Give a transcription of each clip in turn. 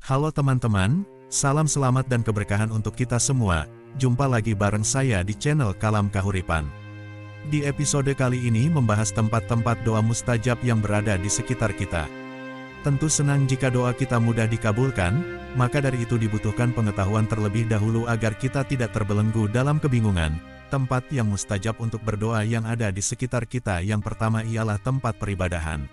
Halo teman-teman, salam selamat dan keberkahan untuk kita semua. Jumpa lagi bareng saya di channel Kalam Kahuripan. Di episode kali ini membahas tempat-tempat doa mustajab yang berada di sekitar kita. Tentu senang jika doa kita mudah dikabulkan, maka dari itu dibutuhkan pengetahuan terlebih dahulu agar kita tidak terbelenggu dalam kebingungan. Tempat yang mustajab untuk berdoa yang ada di sekitar kita yang pertama ialah tempat peribadahan.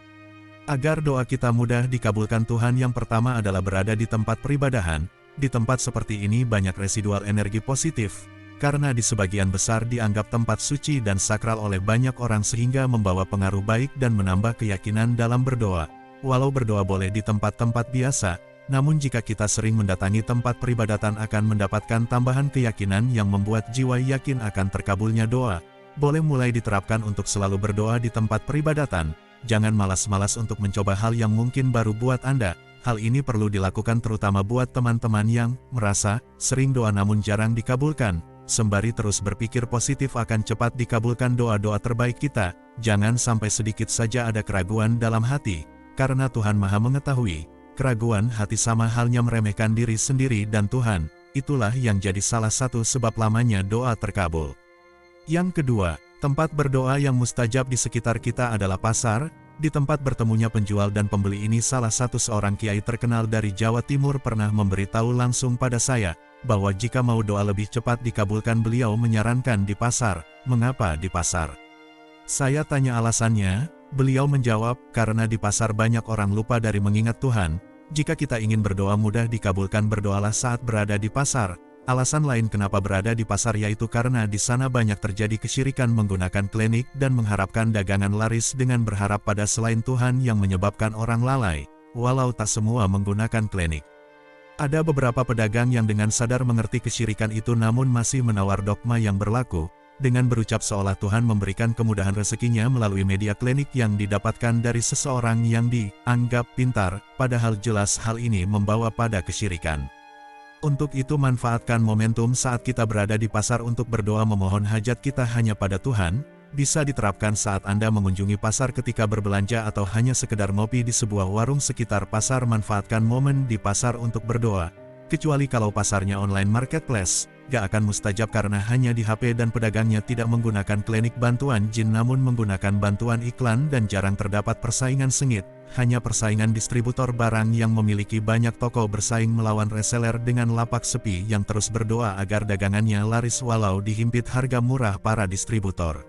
Agar doa kita mudah dikabulkan Tuhan, yang pertama adalah berada di tempat peribadahan. Di tempat seperti ini banyak residual energi positif, karena di sebagian besar dianggap tempat suci dan sakral oleh banyak orang sehingga membawa pengaruh baik dan menambah keyakinan dalam berdoa. Walau berdoa boleh di tempat-tempat biasa, namun jika kita sering mendatangi tempat peribadatan akan mendapatkan tambahan keyakinan yang membuat jiwa yakin akan terkabulnya doa. Boleh mulai diterapkan untuk selalu berdoa di tempat peribadatan. Jangan malas-malas untuk mencoba hal yang mungkin baru buat Anda. Hal ini perlu dilakukan terutama buat teman-teman yang merasa sering doa namun jarang dikabulkan. Sembari terus berpikir positif akan cepat dikabulkan doa-doa terbaik kita. Jangan sampai sedikit saja ada keraguan dalam hati, karena Tuhan Maha mengetahui. Keraguan hati sama halnya meremehkan diri sendiri dan Tuhan. Itulah yang jadi salah satu sebab lamanya doa terkabul. Yang kedua, tempat berdoa yang mustajab di sekitar kita adalah pasar. Di tempat bertemunya penjual dan pembeli ini salah satu seorang kiai terkenal dari Jawa Timur pernah memberitahu langsung pada saya, bahwa jika mau doa lebih cepat dikabulkan beliau menyarankan di pasar. Mengapa di pasar? Saya tanya alasannya, beliau menjawab, karena di pasar banyak orang lupa dari mengingat Tuhan. Jika kita ingin berdoa mudah dikabulkan, berdoalah saat berada di pasar. Alasan lain kenapa berada di pasar yaitu karena di sana banyak terjadi kesyirikan menggunakan klinik dan mengharapkan dagangan laris dengan berharap pada selain Tuhan yang menyebabkan orang lalai, walau tak semua menggunakan klinik. Ada beberapa pedagang yang dengan sadar mengerti kesyirikan itu namun masih menawar dogma yang berlaku, dengan berucap seolah Tuhan memberikan kemudahan rezekinya melalui media klinik yang didapatkan dari seseorang yang dianggap pintar, padahal jelas hal ini membawa pada kesyirikan. Untuk itu manfaatkan momentum saat kita berada di pasar untuk berdoa memohon hajat kita hanya pada Tuhan. Bisa diterapkan saat Anda mengunjungi pasar ketika berbelanja atau hanya sekedar ngopi di sebuah warung sekitar pasar. Manfaatkan momen di pasar untuk berdoa. Kecuali kalau pasarnya online marketplace, gak akan mustajab karena hanya di HP dan pedagangnya tidak menggunakan klinik bantuan jin namun menggunakan bantuan iklan dan jarang terdapat persaingan sengit. Hanya persaingan distributor barang yang memiliki banyak toko bersaing melawan reseller dengan lapak sepi yang terus berdoa agar dagangannya laris walau dihimpit harga murah para distributor.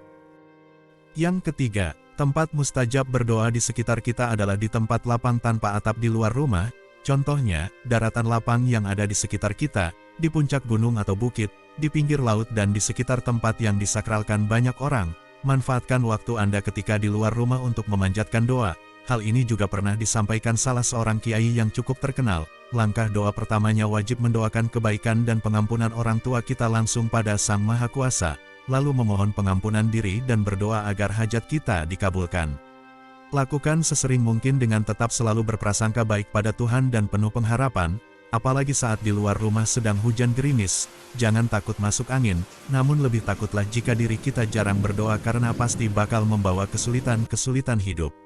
Yang ketiga, tempat mustajab berdoa di sekitar kita adalah di tempat lapang tanpa atap di luar rumah. Contohnya, daratan lapang yang ada di sekitar kita, di puncak gunung atau bukit, di pinggir laut dan di sekitar tempat yang disakralkan banyak orang. Manfaatkan waktu Anda ketika di luar rumah untuk memanjatkan doa. Hal ini juga pernah disampaikan salah seorang kiai yang cukup terkenal. Langkah doa pertamanya wajib mendoakan kebaikan dan pengampunan orang tua kita langsung pada Sang Maha Kuasa, lalu memohon pengampunan diri dan berdoa agar hajat kita dikabulkan. Lakukan sesering mungkin dengan tetap selalu berprasangka baik pada Tuhan dan penuh pengharapan, apalagi saat di luar rumah sedang hujan gerimis. Jangan takut masuk angin, namun lebih takutlah jika diri kita jarang berdoa karena pasti bakal membawa kesulitan-kesulitan hidup.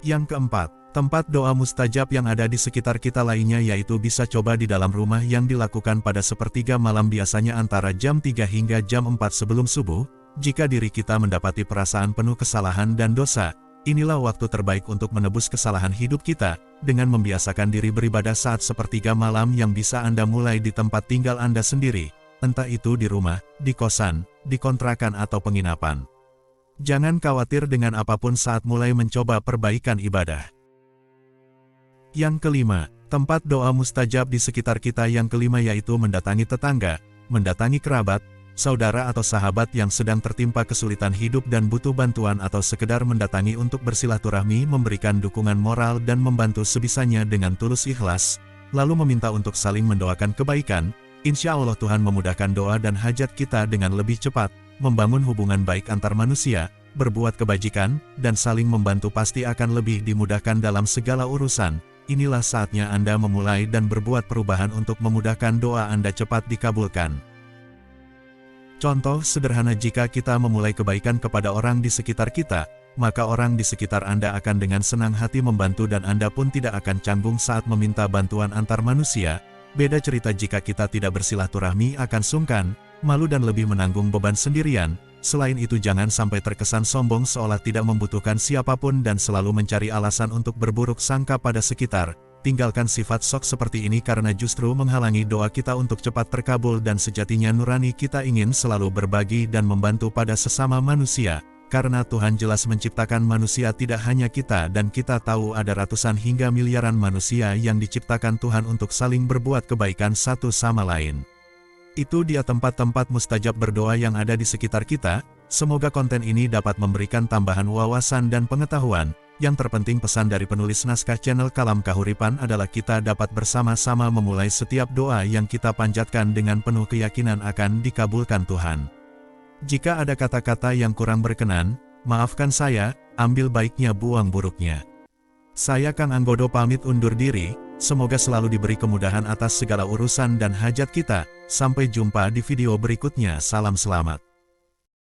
Yang keempat, tempat doa mustajab yang ada di sekitar kita lainnya yaitu bisa coba di dalam rumah yang dilakukan pada sepertiga malam biasanya antara jam 3 hingga jam 4 sebelum subuh. Jika diri kita mendapati perasaan penuh kesalahan dan dosa, inilah waktu terbaik untuk menebus kesalahan hidup kita, dengan membiasakan diri beribadah saat sepertiga malam yang bisa Anda mulai di tempat tinggal Anda sendiri, entah itu di rumah, di kosan, di kontrakan atau penginapan. Jangan khawatir dengan apapun saat mulai mencoba perbaikan ibadah. Yang kelima, tempat doa mustajab di sekitar kita yang kelima yaitu mendatangi tetangga, mendatangi kerabat, saudara atau sahabat yang sedang tertimpa kesulitan hidup dan butuh bantuan atau sekedar mendatangi untuk bersilaturahmi, memberikan dukungan moral dan membantu sebisanya dengan tulus ikhlas, lalu meminta untuk saling mendoakan kebaikan. Insya Allah Tuhan memudahkan doa dan hajat kita dengan lebih cepat. Membangun hubungan baik antar manusia, berbuat kebajikan, dan saling membantu pasti akan lebih dimudahkan dalam segala urusan. Inilah saatnya Anda memulai dan berbuat perubahan untuk memudahkan doa Anda cepat dikabulkan. Contoh sederhana, jika kita memulai kebaikan kepada orang di sekitar kita, maka orang di sekitar Anda akan dengan senang hati membantu dan Anda pun tidak akan canggung saat meminta bantuan antar manusia. Beda cerita jika kita tidak bersilaturahmi akan sungkan, malu dan lebih menanggung beban sendirian. Selain itu jangan sampai terkesan sombong seolah tidak membutuhkan siapapun dan selalu mencari alasan untuk berburuk sangka pada sekitar. Tinggalkan sifat sok seperti ini karena justru menghalangi doa kita untuk cepat terkabul dan sejatinya nurani kita ingin selalu berbagi dan membantu pada sesama manusia. Karena Tuhan jelas menciptakan manusia tidak hanya kita dan kita tahu ada ratusan hingga miliaran manusia yang diciptakan Tuhan untuk saling berbuat kebaikan satu sama lain. Itu dia tempat-tempat mustajab berdoa yang ada di sekitar kita. Semoga konten ini dapat memberikan tambahan wawasan dan pengetahuan. Yang terpenting pesan dari penulis naskah channel Kalam Kahuripan adalah kita dapat bersama-sama memulai setiap doa yang kita panjatkan dengan penuh keyakinan akan dikabulkan Tuhan. Jika ada kata-kata yang kurang berkenan, maafkan saya, ambil baiknya buang buruknya. Saya Kang Anggodo pamit undur diri, semoga selalu diberi kemudahan atas segala urusan dan hajat kita. Sampai jumpa di video berikutnya, salam selamat.